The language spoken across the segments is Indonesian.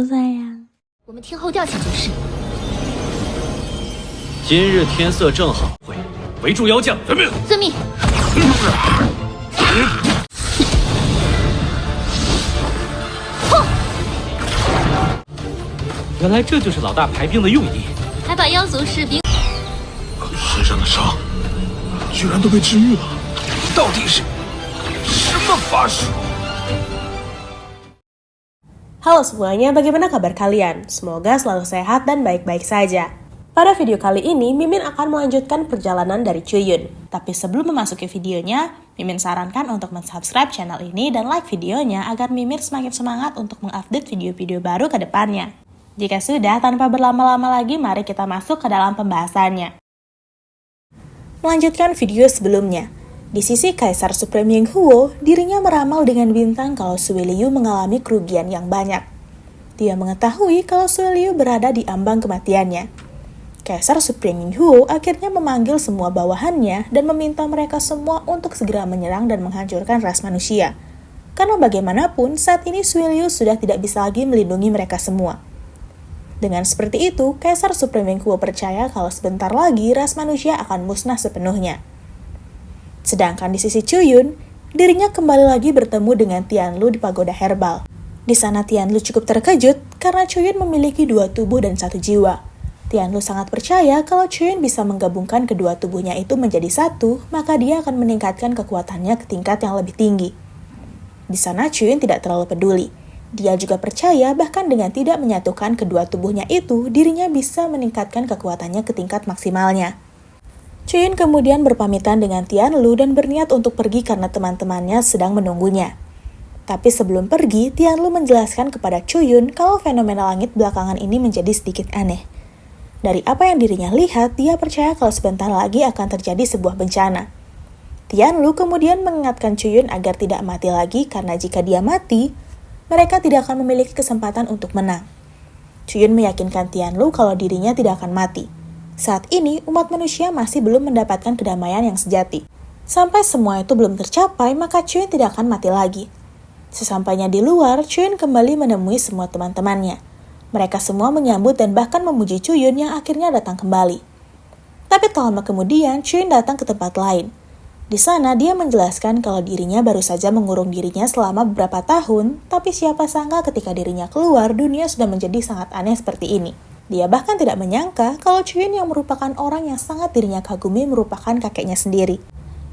sayang. 我们听候调遣就是。今日天色正好，围住妖将。遵命。遵命。原来这就是老大排兵的用意，还把妖族士兵身上的伤居然都被治愈了，到底是什么法术？ Halo semuanya, bagaimana kabar kalian? Semoga selalu sehat dan baik-baik saja. Pada video kali ini, Mimin akan melanjutkan perjalanan dari Chuyun. Tapi sebelum memasuki videonya, Mimin sarankan untuk mensubscribe channel ini dan like videonya agar Mimin semakin semangat untuk mengupdate video-video baru ke depannya. Jika sudah, tanpa berlama-lama lagi, mari kita masuk ke dalam pembahasannya. Melanjutkan video sebelumnya. Di sisi Kaisar Supreme Yinghuo, dirinya meramal dengan bintang kalau Sui Liu mengalami kerugian yang banyak. Dia mengetahui kalau Sui Liu berada di ambang kematiannya. Kaisar Supreme Yinghuo akhirnya memanggil semua bawahannya dan meminta mereka semua untuk segera menyerang dan menghancurkan ras manusia. Karena bagaimanapun, saat ini Sui Liu sudah tidak bisa lagi melindungi mereka semua. Dengan seperti itu, Kaisar Supreme Yinghuo percaya kalau sebentar lagi ras manusia akan musnah sepenuhnya. Sedangkan di sisi Chuyun, dirinya kembali lagi bertemu dengan Tianlu di pagoda herbal. Di sana Tianlu cukup terkejut karena Chuyun memiliki 2 tubuh dan 1 jiwa. Tianlu sangat percaya kalau Chuyun bisa menggabungkan kedua tubuhnya itu menjadi satu, maka dia akan meningkatkan kekuatannya ke tingkat yang lebih tinggi. Di sana Chuyun tidak terlalu peduli. Dia juga percaya bahkan dengan tidak menyatukan kedua tubuhnya itu, dirinya bisa meningkatkan kekuatannya ke tingkat maksimalnya. Chuyun kemudian berpamitan dengan Tianlu dan berniat untuk pergi karena teman-temannya sedang menunggunya. Tapi sebelum pergi, Tianlu menjelaskan kepada Chuyun kalau fenomena langit belakangan ini menjadi sedikit aneh. Dari apa yang dirinya lihat, dia percaya kalau sebentar lagi akan terjadi sebuah bencana. Tianlu kemudian mengingatkan Chuyun agar tidak mati lagi karena jika dia mati, mereka tidak akan memiliki kesempatan untuk menang. Chuyun meyakinkan Tianlu kalau dirinya tidak akan mati. Saat ini, umat manusia masih belum mendapatkan kedamaian yang sejati. Sampai semua itu belum tercapai, maka Chuyun tidak akan mati lagi. Sesampainya di luar, Chuyun kembali menemui semua teman-temannya. Mereka semua menyambut dan bahkan memuji Chuyun yang akhirnya datang kembali. Tapi tak lama kemudian, Chuyun datang ke tempat lain. Di sana, dia menjelaskan kalau dirinya baru saja mengurung dirinya selama beberapa tahun, tapi siapa sangka ketika dirinya keluar, dunia sudah menjadi sangat aneh seperti ini. Dia bahkan tidak menyangka kalau Chuyun yang merupakan orang yang sangat dirinya kagumi merupakan kakeknya sendiri.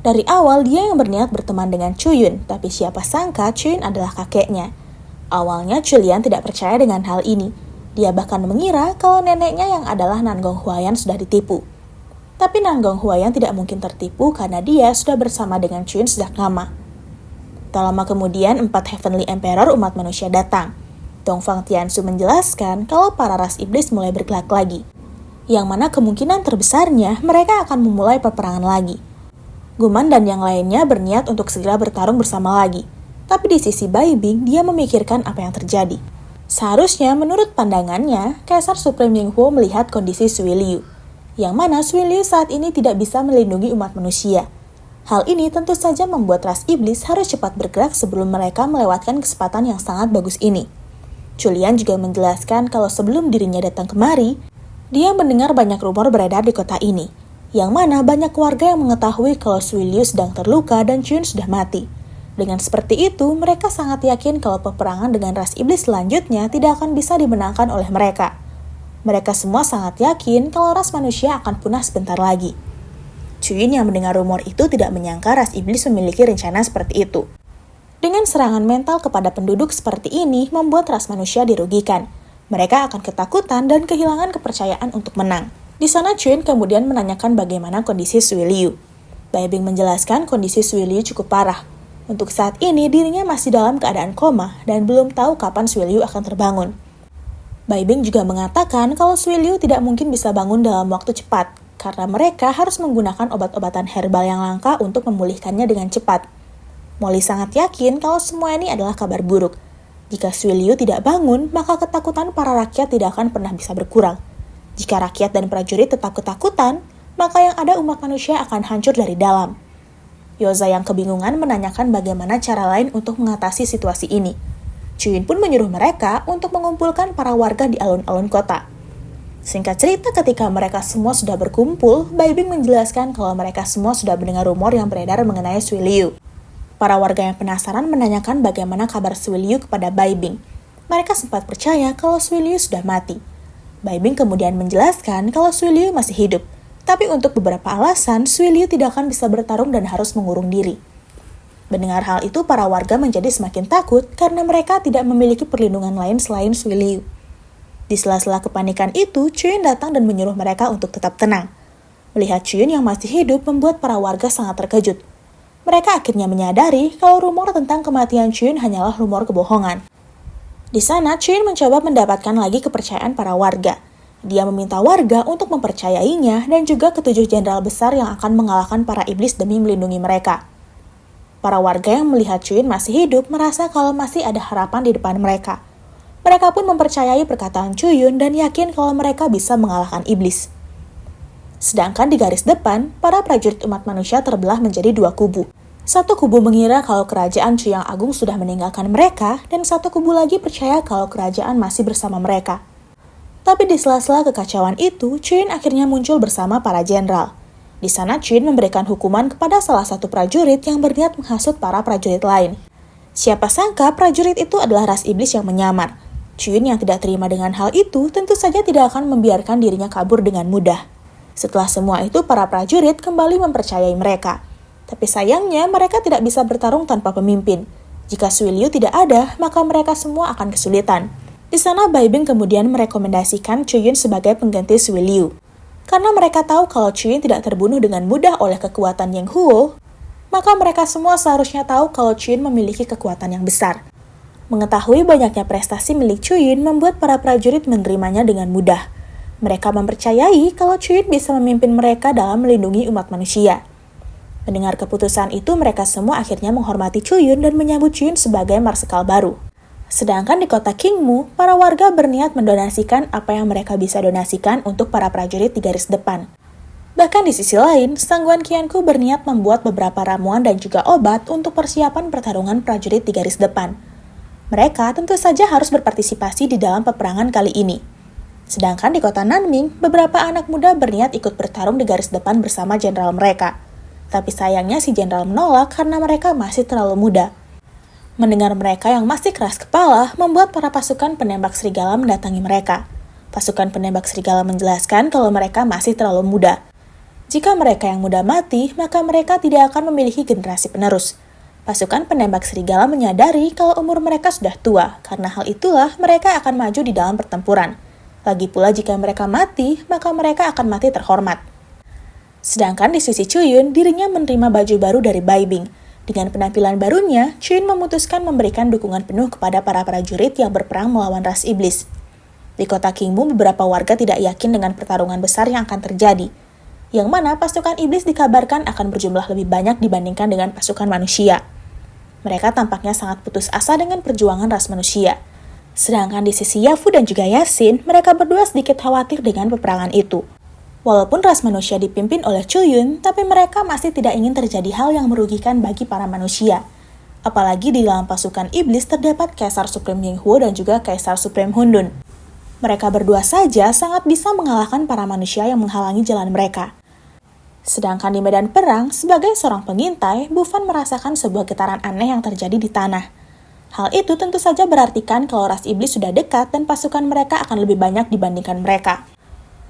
Dari awal, dia yang berniat berteman dengan Chuyun, tapi siapa sangka Chuyun adalah kakeknya. Awalnya, Julian tidak percaya dengan hal ini. Dia bahkan mengira kalau neneknya yang adalah Nangong Huayan sudah ditipu. Tapi Nangong Huayan tidak mungkin tertipu karena dia sudah bersama dengan Chuyun sejak lama. Tak lama kemudian, 4 Heavenly Emperor umat manusia datang. Dongfang Tiansu menjelaskan kalau para ras iblis mulai bergerak lagi. Yang mana kemungkinan terbesarnya mereka akan memulai peperangan lagi. Guman dan yang lainnya berniat untuk segera bertarung bersama lagi. Tapi di sisi Bai Bing, dia memikirkan apa yang terjadi. Seharusnya menurut pandangannya, Kaisar Supreme Yinghuo melihat kondisi Sui Liu. Yang mana Sui Liu saat ini tidak bisa melindungi umat manusia. Hal ini tentu saja membuat ras iblis harus cepat bergerak sebelum mereka melewatkan kesempatan yang sangat bagus ini. Julian juga menjelaskan kalau sebelum dirinya datang kemari, dia mendengar banyak rumor beredar di kota ini, yang mana banyak warga yang mengetahui kalau Sui Liu sedang terluka dan Chuyun sudah mati. Dengan seperti itu, mereka sangat yakin kalau peperangan dengan ras iblis selanjutnya tidak akan bisa dimenangkan oleh mereka. Mereka semua sangat yakin kalau ras manusia akan punah sebentar lagi. Chuyun yang mendengar rumor itu tidak menyangka ras iblis memiliki rencana seperti itu. Dengan serangan mental kepada penduduk seperti ini membuat ras manusia dirugikan. Mereka akan ketakutan dan kehilangan kepercayaan untuk menang. Di sana Chuyun kemudian menanyakan bagaimana kondisi Sui Liu. Bai Bing menjelaskan kondisi Sui Liu cukup parah. Untuk saat ini dirinya masih dalam keadaan koma dan belum tahu kapan Sui Liu akan terbangun. Bai Bing juga mengatakan kalau Sui Liu tidak mungkin bisa bangun dalam waktu cepat, karena mereka harus menggunakan obat-obatan herbal yang langka untuk memulihkannya dengan cepat. Molly sangat yakin kalau semua ini adalah kabar buruk. Jika Sui Liu tidak bangun, maka ketakutan para rakyat tidak akan pernah bisa berkurang. Jika rakyat dan prajurit tetap ketakutan, maka yang ada umat manusia akan hancur dari dalam. Yoza yang kebingungan menanyakan bagaimana cara lain untuk mengatasi situasi ini. Chuyun pun menyuruh mereka untuk mengumpulkan para warga di alun-alun kota. Singkat cerita, ketika mereka semua sudah berkumpul, Bai Bing menjelaskan kalau mereka semua sudah mendengar rumor yang beredar mengenai Sui Liu. Para warga yang penasaran menanyakan bagaimana kabar Sui Liu kepada Bai Bing. Mereka sempat percaya kalau Sui Liu sudah mati. Bai Bing kemudian menjelaskan kalau Sui Liu masih hidup, tapi untuk beberapa alasan, Sui Liu tidak akan bisa bertarung dan harus mengurung diri. Mendengar hal itu, para warga menjadi semakin takut karena mereka tidak memiliki perlindungan lain selain Sui Liu. Di sela-sela kepanikan itu, Chuyun datang dan menyuruh mereka untuk tetap tenang. Melihat Chuyun yang masih hidup membuat para warga sangat terkejut. Mereka akhirnya menyadari kalau rumor tentang kematian Chuyun hanyalah rumor kebohongan. Di sana, Chuyun mencoba mendapatkan lagi kepercayaan para warga. Dia meminta warga untuk mempercayainya dan juga ketujuh jenderal besar yang akan mengalahkan para iblis demi melindungi mereka. Para warga yang melihat Chuyun masih hidup merasa kalau masih ada harapan di depan mereka. Mereka pun mempercayai perkataan Chuyun dan yakin kalau mereka bisa mengalahkan iblis. Sedangkan di garis depan, para prajurit umat manusia terbelah menjadi dua kubu. Satu kubu mengira kalau kerajaan Chu yang Agung sudah meninggalkan mereka, dan satu kubu lagi percaya kalau kerajaan masih bersama mereka. Tapi di sela-sela kekacauan itu, Chuyun akhirnya muncul bersama para jenderal. Di sana, Chuyun memberikan hukuman kepada salah satu prajurit yang berniat menghasut para prajurit lain. Siapa sangka prajurit itu adalah ras iblis yang menyamar. Chuyun yang tidak terima dengan hal itu tentu saja tidak akan membiarkan dirinya kabur dengan mudah. Setelah semua itu, para prajurit kembali mempercayai mereka. Tapi sayangnya, mereka tidak bisa bertarung tanpa pemimpin. Jika Sui Liu tidak ada, maka mereka semua akan kesulitan. Di sana, Bai Bing kemudian merekomendasikan Chuyun sebagai pengganti Sui Liu. Karena mereka tahu kalau Chuyun tidak terbunuh dengan mudah oleh kekuatan Yang Huo, maka mereka semua seharusnya tahu kalau Chuyun memiliki kekuatan yang besar. Mengetahui banyaknya prestasi milik Chuyun membuat para prajurit menerimanya dengan mudah. Mereka mempercayai kalau Chuyun bisa memimpin mereka dalam melindungi umat manusia. Mendengar keputusan itu, mereka semua akhirnya menghormati Chuyun dan menyambut Chuyun sebagai marsekal baru. Sedangkan di kota Qingmu, para warga berniat mendonasikan apa yang mereka bisa donasikan untuk para prajurit di garis depan. Bahkan di sisi lain, Sang Guan Qianku berniat membuat beberapa ramuan dan juga obat untuk persiapan pertarungan prajurit di garis depan. Mereka tentu saja harus berpartisipasi di dalam peperangan kali ini. Sedangkan di kota Nanming, beberapa anak muda berniat ikut bertarung di garis depan bersama jenderal mereka. Tapi sayangnya si jenderal menolak karena mereka masih terlalu muda. Mendengar mereka yang masih keras kepala, membuat para pasukan penembak serigala mendatangi mereka. Pasukan penembak serigala menjelaskan kalau mereka masih terlalu muda. Jika mereka yang muda mati, maka mereka tidak akan memiliki generasi penerus. Pasukan penembak serigala menyadari kalau umur mereka sudah tua, karena hal itulah mereka akan maju di dalam pertempuran. Lagi pula jika mereka mati, maka mereka akan mati terhormat. Sedangkan di sisi Chuyun, dirinya menerima baju baru dari Bai Bing. Dengan penampilan barunya, Chuyun memutuskan memberikan dukungan penuh kepada para prajurit yang berperang melawan ras iblis. Di kota Qingmu, beberapa warga tidak yakin dengan pertarungan besar yang akan terjadi, yang mana pasukan iblis dikabarkan akan berjumlah lebih banyak dibandingkan dengan pasukan manusia. Mereka tampaknya sangat putus asa dengan perjuangan ras manusia. Sedangkan di sisi Yafu dan juga Yasin, mereka berdua sedikit khawatir dengan peperangan itu. Walaupun ras manusia dipimpin oleh Chuyun, tapi mereka masih tidak ingin terjadi hal yang merugikan bagi para manusia. Apalagi di dalam pasukan iblis terdapat Kaisar Supreme Yang Huo dan juga Kaisar Supreme Hundun. Mereka berdua saja sangat bisa mengalahkan para manusia yang menghalangi jalan mereka. Sedangkan di medan perang, sebagai seorang pengintai, Bufan merasakan sebuah getaran aneh yang terjadi di tanah. Hal itu tentu saja berartikan kalau ras iblis sudah dekat dan pasukan mereka akan lebih banyak dibandingkan mereka.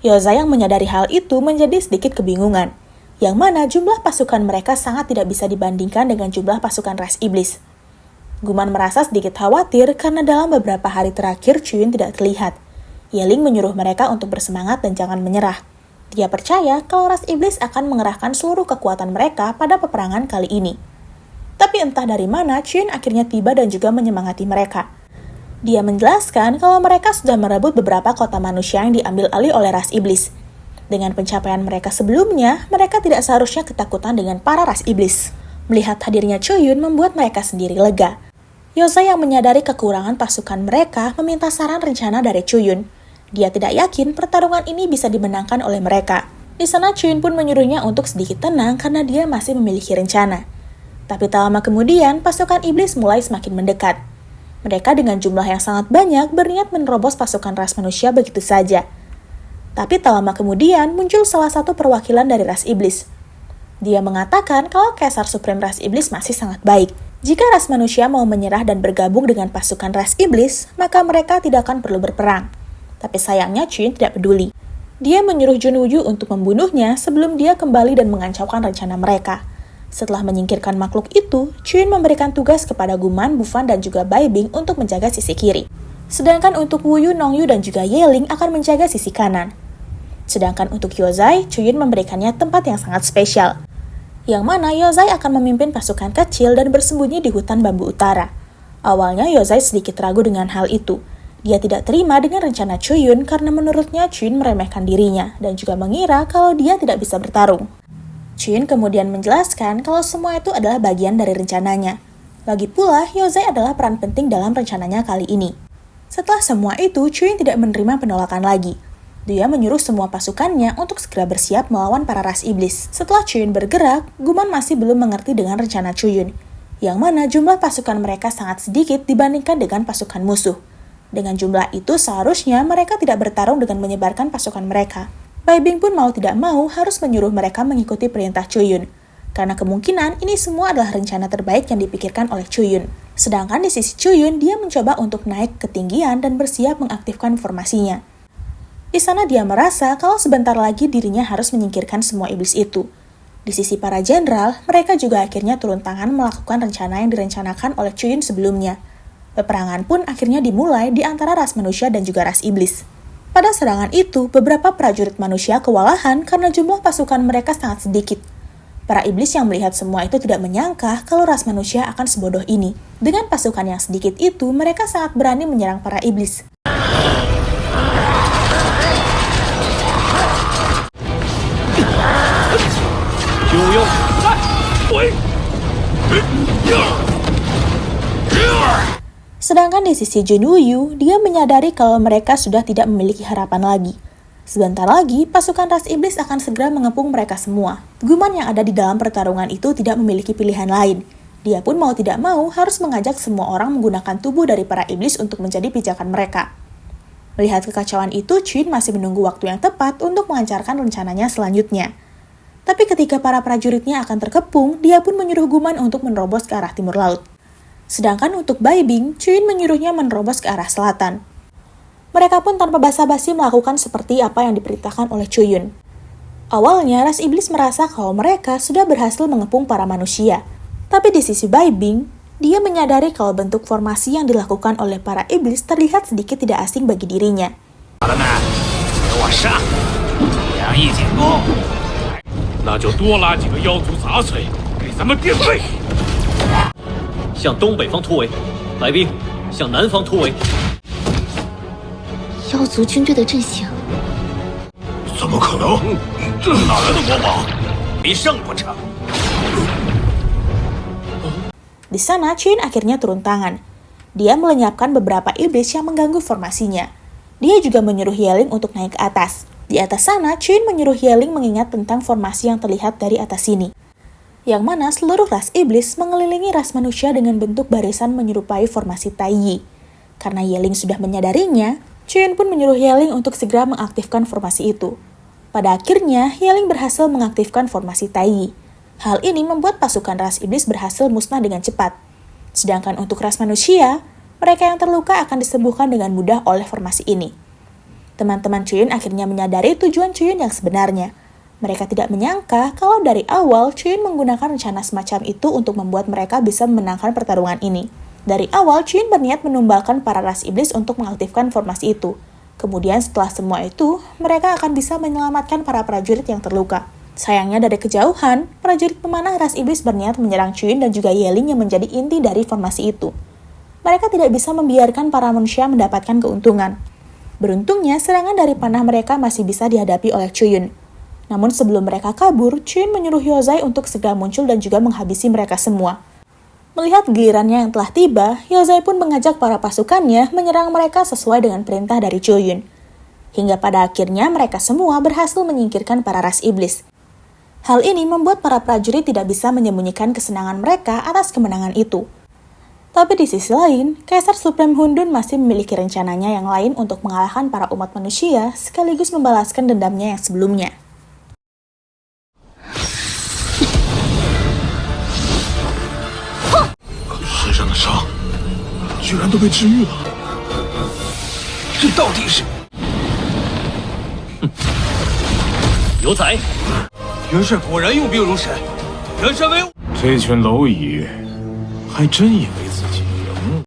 Yoza yang menyadari hal itu menjadi sedikit kebingungan, yang mana jumlah pasukan mereka sangat tidak bisa dibandingkan dengan jumlah pasukan ras iblis. Guman merasa sedikit khawatir karena dalam beberapa hari terakhir Chuyun tidak terlihat. Yeling menyuruh mereka untuk bersemangat dan jangan menyerah. Dia percaya kalau ras iblis akan mengerahkan seluruh kekuatan mereka pada peperangan kali ini. Tapi entah dari mana Chuyun akhirnya tiba dan juga menyemangati mereka. Dia menjelaskan kalau mereka sudah merebut beberapa kota manusia yang diambil alih oleh ras iblis. Dengan pencapaian mereka sebelumnya, mereka tidak seharusnya ketakutan dengan para ras iblis. Melihat hadirnya Chuyun membuat mereka sendiri lega. Yoza yang menyadari kekurangan pasukan mereka meminta saran rencana dari Chuyun. Dia tidak yakin pertarungan ini bisa dimenangkan oleh mereka. Di sana Chuyun pun menyuruhnya untuk sedikit tenang karena dia masih memiliki rencana. Tapi tak lama kemudian, pasukan iblis mulai semakin mendekat. Mereka dengan jumlah yang sangat banyak berniat menerobos pasukan ras manusia begitu saja. Tapi tak lama kemudian muncul salah satu perwakilan dari ras iblis. Dia mengatakan kalau Kaisar Supreme ras iblis masih sangat baik. Jika ras manusia mau menyerah dan bergabung dengan pasukan ras iblis, maka mereka tidak akan perlu berperang. Tapi sayangnya Chuyin tidak peduli. Dia menyuruh Junwuyu untuk membunuhnya sebelum dia kembali dan mengacaukan rencana mereka. Setelah menyingkirkan makhluk itu, Chuyin memberikan tugas kepada Guman, Bufan, dan juga Bai Bing untuk menjaga sisi kiri. Sedangkan untuk Wuyu, Nongyu, dan juga Yeling akan menjaga sisi kanan. Sedangkan untuk Yozai, Chuyin memberikannya tempat yang sangat spesial, yang mana Yozai akan memimpin pasukan kecil dan bersembunyi di hutan bambu utara. Awalnya Yozai sedikit ragu dengan hal itu. Dia tidak terima dengan rencana Chuyin karena menurutnya Chuyin meremehkan dirinya dan juga mengira kalau dia tidak bisa bertarung. Chuyin kemudian menjelaskan kalau semua itu adalah bagian dari rencananya. Lagi pula, Yozai adalah peran penting dalam rencananya kali ini. Setelah semua itu, Chuyin tidak menerima penolakan lagi. Dia menyuruh semua pasukannya untuk segera bersiap melawan para ras iblis. Setelah Chuyin bergerak, Guman masih belum mengerti dengan rencana Chuyin, yang mana jumlah pasukan mereka sangat sedikit dibandingkan dengan pasukan musuh. Dengan jumlah itu seharusnya mereka tidak bertarung dengan menyebarkan pasukan mereka. Bai Bing pun mau tidak mau harus menyuruh mereka mengikuti perintah Chuyin, karena kemungkinan ini semua adalah rencana terbaik yang dipikirkan oleh Chuyin. Sedangkan di sisi Chuyin, dia mencoba untuk naik ke ketinggian dan bersiap mengaktifkan formasinya. Di sana dia merasa kalau sebentar lagi dirinya harus menyingkirkan semua iblis itu. Di sisi para jenderal, mereka juga akhirnya turun tangan melakukan rencana yang direncanakan oleh Chuyin sebelumnya. Peperangan pun akhirnya dimulai di antara ras manusia dan juga ras iblis. Pada serangan itu, beberapa prajurit manusia kewalahan karena jumlah pasukan mereka sangat sedikit. Para iblis yang melihat semua itu tidak menyangka kalau ras manusia akan sebodoh ini. Dengan pasukan yang sedikit itu, mereka sangat berani menyerang para iblis. Sedangkan di sisi Junwuyu, dia menyadari kalau mereka sudah tidak memiliki harapan lagi. Sebentar lagi, pasukan ras iblis akan segera mengepung mereka semua. Guman yang ada di dalam pertarungan itu tidak memiliki pilihan lain. Dia pun mau tidak mau harus mengajak semua orang menggunakan tubuh dari para iblis untuk menjadi pijakan mereka. Melihat kekacauan itu, Chuyin masih menunggu waktu yang tepat untuk melancarkan rencananya selanjutnya. Tapi ketika para prajuritnya akan terkepung, dia pun menyuruh Guman untuk menerobos ke arah timur laut. Sedangkan untuk Bai Bing, Chuyin menyuruhnya menerobos ke arah selatan. Mereka pun tanpa basa-basi melakukan seperti apa yang diperintahkan oleh Chuyin. Awalnya, ras iblis merasa kalau mereka sudah berhasil mengepung para manusia. Tapi di sisi Bai Bing, dia menyadari kalau bentuk formasi yang dilakukan oleh para iblis terlihat sedikit tidak asing bagi dirinya. 那就多拉几个妖族杂碎，给咱们垫背。向东北方突围，白兵向南方突围。妖族军队的阵型，怎么可能？这是哪来的国王？比胜不成。 Di sana, Chuyin akhirnya turun tangan. Dia melenyapkan beberapa iblis yang mengganggu formasinya. Dia juga menyuruh Yeling untuk naik ke atas. Di atas sana, Chuyin menyuruh Yeling mengingat tentang formasi yang terlihat dari atas sini, yang mana seluruh ras iblis mengelilingi ras manusia dengan bentuk barisan menyerupai formasi Taiyi. Karena Yeling sudah menyadarinya, Chuyin pun menyuruh Yeling untuk segera mengaktifkan formasi itu. Pada akhirnya, Yeling berhasil mengaktifkan formasi Taiyi. Hal ini membuat pasukan ras iblis berhasil musnah dengan cepat. Sedangkan untuk ras manusia, mereka yang terluka akan disembuhkan dengan mudah oleh formasi ini. Teman-teman Chuyin akhirnya menyadari tujuan Chuyin yang sebenarnya. Mereka tidak menyangka kalau dari awal Chuyin menggunakan rencana semacam itu untuk membuat mereka bisa memenangkan pertarungan ini. Dari awal, Chuyin berniat menumbalkan para ras iblis untuk mengaktifkan formasi itu. Kemudian setelah semua itu, mereka akan bisa menyelamatkan para prajurit yang terluka. Sayangnya dari kejauhan, prajurit pemanah ras iblis berniat menyerang Chuyin dan juga Yeling yang menjadi inti dari formasi itu. Mereka tidak bisa membiarkan para manusia mendapatkan keuntungan. Beruntungnya, serangan dari panah mereka masih bisa dihadapi oleh Chuyin. Namun sebelum mereka kabur, Chuyin menyuruh Yozai untuk segera muncul dan juga menghabisi mereka semua. Melihat gilirannya yang telah tiba, Yozai pun mengajak para pasukannya menyerang mereka sesuai dengan perintah dari Chuyin. Hingga pada akhirnya mereka semua berhasil menyingkirkan para ras iblis. Hal ini membuat para prajurit tidak bisa menyembunyikan kesenangan mereka atas kemenangan itu. Tapi di sisi lain, Kaisar Supreme Hundun masih memiliki rencananya yang lain untuk mengalahkan para umat manusia sekaligus membalaskan dendamnya yang sebelumnya. 身上的伤居然都被治愈了，这到底是？有才！元帅果然用兵如神，元帅威武！这群蝼蚁还真以为